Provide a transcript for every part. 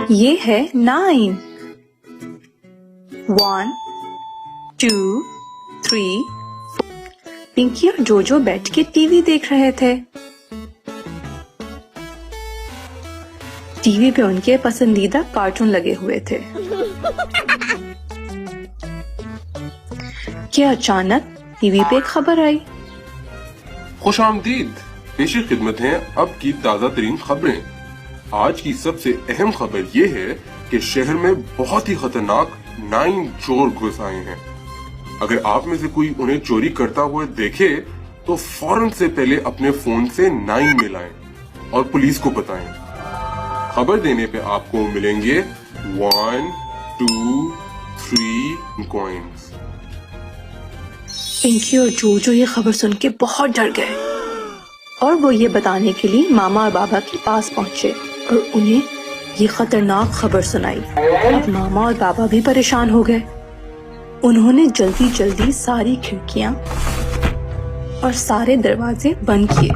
ये है 9। 1 2 3 पिंकी और जोजो बैठ के टीवी देख रहे थे। टीवी पे उनके पसंदीदा कार्टून लगे हुए थे कि अचानक टीवी पे एक खबर आई। खुशामदीद, पेश खिदमत है अब की ताज़ा तरीन खबरें। आज की सबसे अहम खबर ये है कि शहर में बहुत ही खतरनाक 9 चोर घुस आए हैं। अगर आप में से कोई उन्हें चोरी करता हुआ देखे तो फौरन से पहले अपने फोन से 9 मिलाएं और पुलिस को बताएं। खबर देने पे आपको मिलेंगे 1 2 3 कॉइन्स। पिंकी और जोजो ये खबर सुन के बहुत डर गए और वो ये बताने के लिए मामा और बाबा के पास पहुंचे और उन्हें ये खतरनाक खबर सुनाई। अब मामा और बाबा भी परेशान हो गए। उन्होंने जल्दी जल्दी सारी खिड़कियां और सारे दरवाजे बंद किए।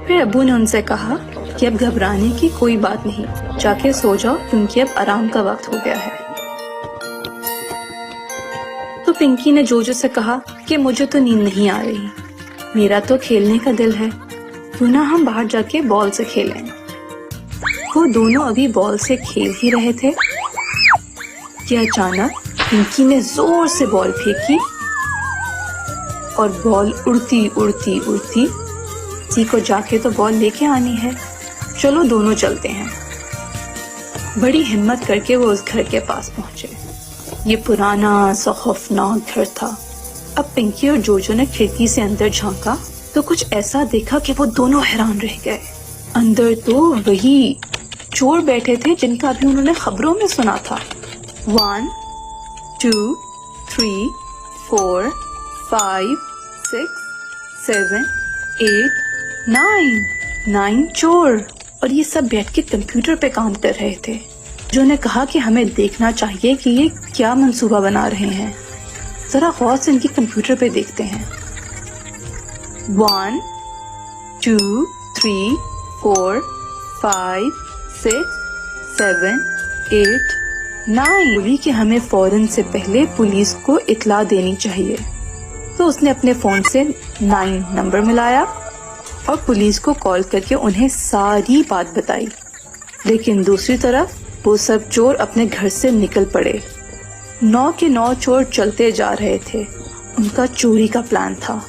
फिर अब्बू ने उनसे कहा कि अब घबराने की कोई बात नहीं, जाके सो जाओ क्योंकि अब आराम का वक्त हो गया है। तो पिंकी ने जोजो से कहा कि मुझे तो नींद नहीं आ रही, मेरा तो खेलने का दिल है, क्यों ना हम बाहर जाके बॉल से खेलें। वो दोनों अभी बॉल से खेल ही रहे थे कि अचानक पिंकी ने जोर से बॉल फेंकी और बॉल उड़ती उड़ती उड़ती किसी को जाके तो बॉल लेके आनी है, चलो दोनों चलते हैं। बड़ी हिम्मत करके वो उस घर के पास पहुंचे। ये पुराना सा खौफनाक घर था। अब पिंकी और जोजो ने खिड़की से अंदर झांका तो कुछ ऐसा देखा कि वो दोनों हैरान रह गए। अंदर तो वही चोर बैठे थे जिनका अभी उन्होंने खबरों में सुना था। 1 2 3 4 5 6 7 8 9 चोर, और ये सब बैठ के कंप्यूटर पे काम कर रहे थे। जो ने कहा कि हमें देखना चाहिए कि ये क्या मंसूबा बना रहे हैं, जरा गौर से इनकी कंप्यूटर पे देखते हैं। 1 2 3 4 5 6 7 8 9 बोली कि हमें फौरन से पहले पुलिस को इत्ला देनी चाहिए। तो उसने अपने फोन से 9 नंबर मिलाया और पुलिस को कॉल करके उन्हें सारी बात बताई। लेकिन दूसरी तरफ वो सब चोर अपने घर से निकल पड़े। 9 के 9 चोर चलते जा रहे थे। उनका चोरी का प्लान था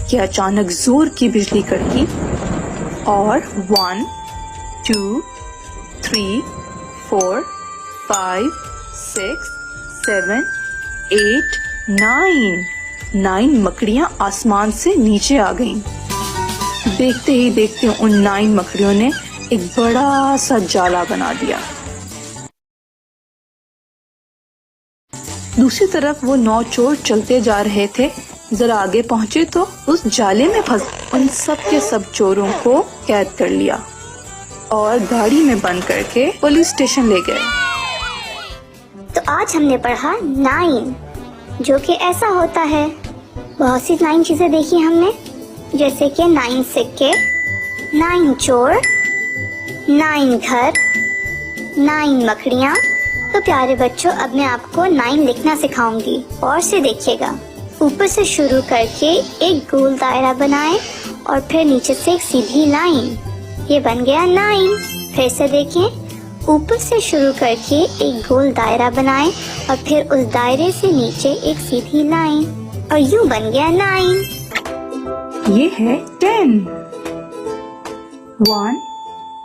कि अचानक जोर की बिजली कड़की और 1 2 3 4 5 6 7 8 9 मकड़ियां आसमान से नीचे आ गईं। देखते ही देखते उन 9 मकड़ियों ने एक बड़ा सा जाला बना दिया। दूसरी तरफ वो 9 चोर चलते जा रहे थे। जरा आगे पहुंचे तो उस जाले में फंस उन सब के सब चोरों को कैद कर लिया और गाड़ी में बंद करके पुलिस स्टेशन ले गए। तो आज हमने पढ़ा 9, जो कि ऐसा होता है। बहुत सी 9 चीजें देखी हमने, जैसे कि 9 सिक्के, 9 चोर, 9 घर, 9 मकड़ियाँ। तो प्यारे बच्चों, अब मैं आपको 9 लिखना सिखाऊंगी और से देखिएगा। ऊपर से शुरू करके एक गोल दायरा बनाएं और फिर नीचे से एक सीधी लाइन। ये बन गया 9। फिर से देखें, ऊपर से शुरू करके एक गोल दायरा बनाएं और फिर उस दायरे से नीचे एक सीधी लाइन, और यूं बन गया 9। ये है 10। 1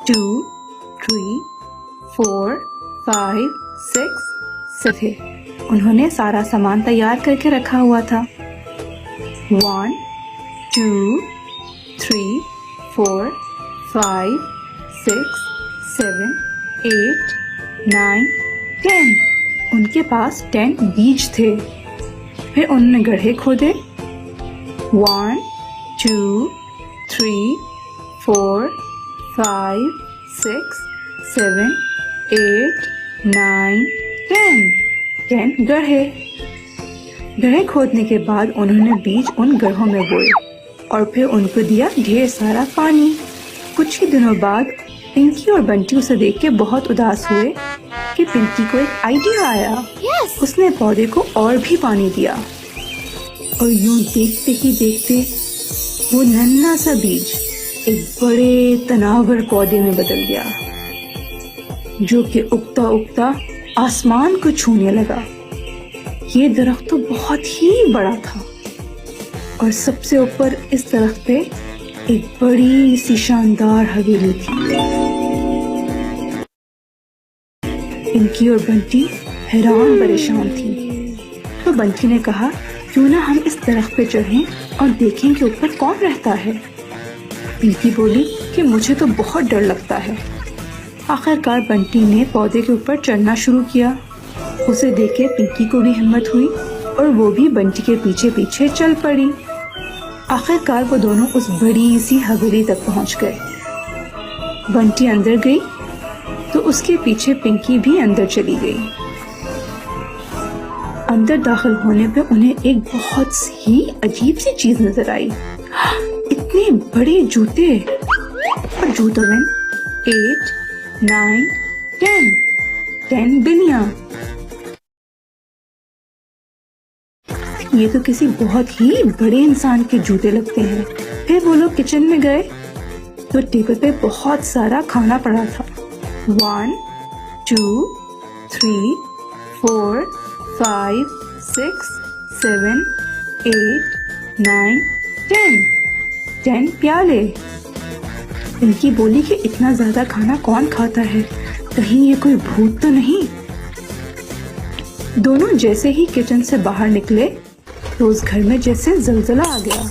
2 3 4 5 6 7। उन्होंने सारा सामान तैयार करके रखा हुआ था। 1 2 3 4 5 6 7 8 9 10। उनके पास 10 बीज थे। फिर उन्होंने गड्ढे खोदे। 1 2 3 4 5 6 7 8 9 10 गड्ढे खोदने के बाद उन्होंने बीज उन गड्ढों में बोए और फिर उनको दिया ढेर सारा पानी। कुछ ही दिनों बाद पिंकी और बंटी उसे देख के बहुत उदास हुए कि पिंकी को एक आइडिया आया। उसने पौधे को और भी पानी दिया और यूं देखते ही देखते वो नन्हा सा बीज एक बड़े तनावर पौधे में बदल गया, जो कि उगता उगता आसमान को छूने लगा। ये दरख्त तो बहुत ही बड़ा था और सबसे ऊपर इस दरख्त पे एक बड़ी सी शानदार हवेली थी। पिंकी और बंटी हैरान परेशान थी। तो बंटी ने कहा, क्यों ना हम इस दरख्त पे चढ़ें और देखें कि ऊपर कौन रहता है। पिंकी बोली कि मुझे तो बहुत डर लगता है। आखिरकार बंटी ने पौधे के ऊपर चढ़ना शुरू किया। उसे देख के पिंकी को भी हिम्मत हुई और वो भी बंटी के पीछे पीछे चल पड़ी। आखिरकार वो दोनों उस बड़ी सी हवेली तक पहुंच गए। बंटी अंदर गई तो उसके पीछे पिंकी भी अंदर चली गई। अंदर दाखिल होने पे उन्हें एक बहुत ही अजीब सी चीज नजर आई। इतने बड़े जूते और जूतों में 8, 9, 10 बिल्लियां। ये तो किसी बहुत ही बड़े इंसान के जूते लगते हैं। फिर वो लोग किचन में गए तो टेबल पे बहुत सारा खाना पड़ा था। 1, 2, 3, 4, 5, 6, 7, 8, 9, 10 प्याले। पिंकी बोली कि इतना ज्यादा खाना कौन खाता है, कहीं ये कोई भूत तो नहीं। दोनों जैसे ही किचन से बाहर निकले तो उस घर में जैसे जलजला आ गया।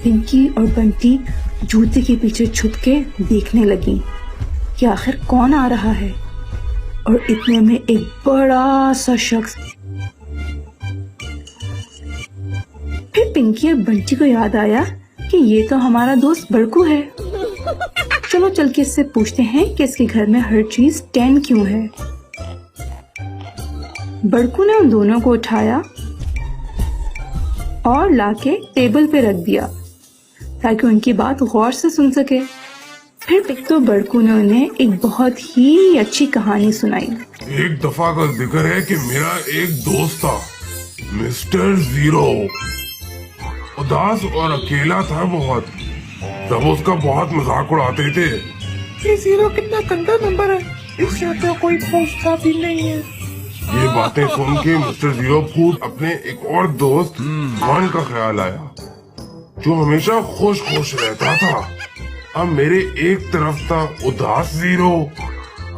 पिंकी और बंटी जूते के पीछे छुप के देखने लगी कि आखिर कौन आ रहा है। और इतने में एक बड़ा सा शख्स। फिर पिंकी और बंटी को याद आया कि ये तो हमारा दोस्त बड़कू है। चलो चल के इससे पूछते हैं कि इसके घर में हर चीज 10 क्यों है। बड़कू ने उन दोनों को उठाया और लाके टेबल पे रख दिया ताकि उनकी बात गौर से सुन सके। फिर तो बड़कू ने उन्हें एक बहुत ही अच्छी कहानी सुनाई। एक दफा का जिक्र है कि मेरा एक दोस्त था, मिस्टर जीरो। उदास और अकेला था बहुत। सब उसका बहुत मजाक उड़ाते थे। ये जीरो कितना गंदा नंबर है, इससे तो कोई पूछता भी नहीं है। ये बातें सुन के मिस्टर जीरो खुद अपने एक और दोस्त वन का ख्याल आया, जो हमेशा खुश खुश रहता था। अब मेरे एक तरफ था उदास जीरो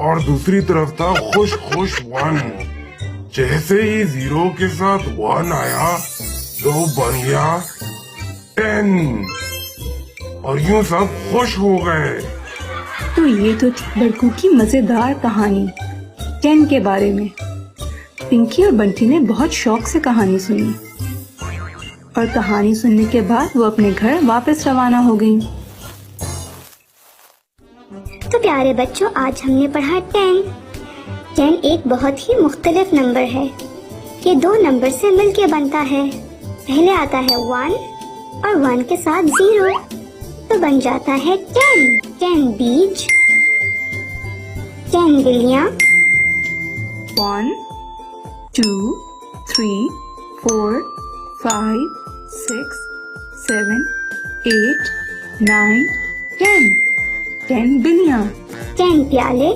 और दूसरी तरफ था खुश खुश वन। जैसे ही जीरो के साथ वन आया तो बन गया 10 और यूं सब खुश हो गए। तो ये तो थी बड़कू की मजेदार कहानी 10 के बारे में। पिंकी और बंटी ने बहुत शौक से कहानी सुनी और कहानी सुनने के बाद वो अपने घर वापस रवाना हो गईं। तो प्यारे बच्चों, आज हमने पढ़ा 10 एक बहुत ही मुख्तलिफ नंबर है। ये 2 नंबर से मिलके बनता है। पहले आता है 1 और 1 के साथ 0 तो बन जाता है 10 बीज, 10 बिल्लियाँ, 1, 2, 3, 4, 5, 6, 7, 8, 9, 10 बिल्लियाँ, 10 प्याले,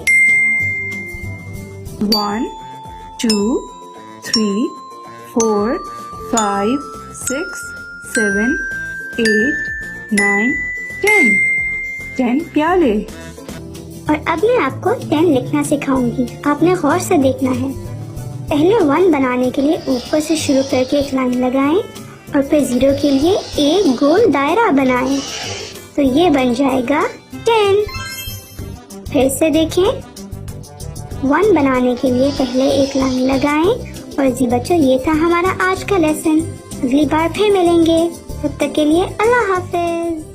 1, 2, 3, 4, 5, 6, 7, 8, 9, 10 प्याले। और अब मैं आपको 10 लिखना सिखाऊंगी। आपने गौर से देखना है। पहले 1 बनाने के लिए ऊपर से शुरू करके एक लाइन लगाएं और फिर 0 के लिए एक गोल दायरा बनाएं तो ये बन जाएगा 10। फिर से देखें, 1 बनाने के लिए पहले एक लाइन लगाएं और जी बच्चों, ये था हमारा आज का लेसन। अगली बार फिर मिलेंगे, तब तक के लिए अल्लाह हाफिज।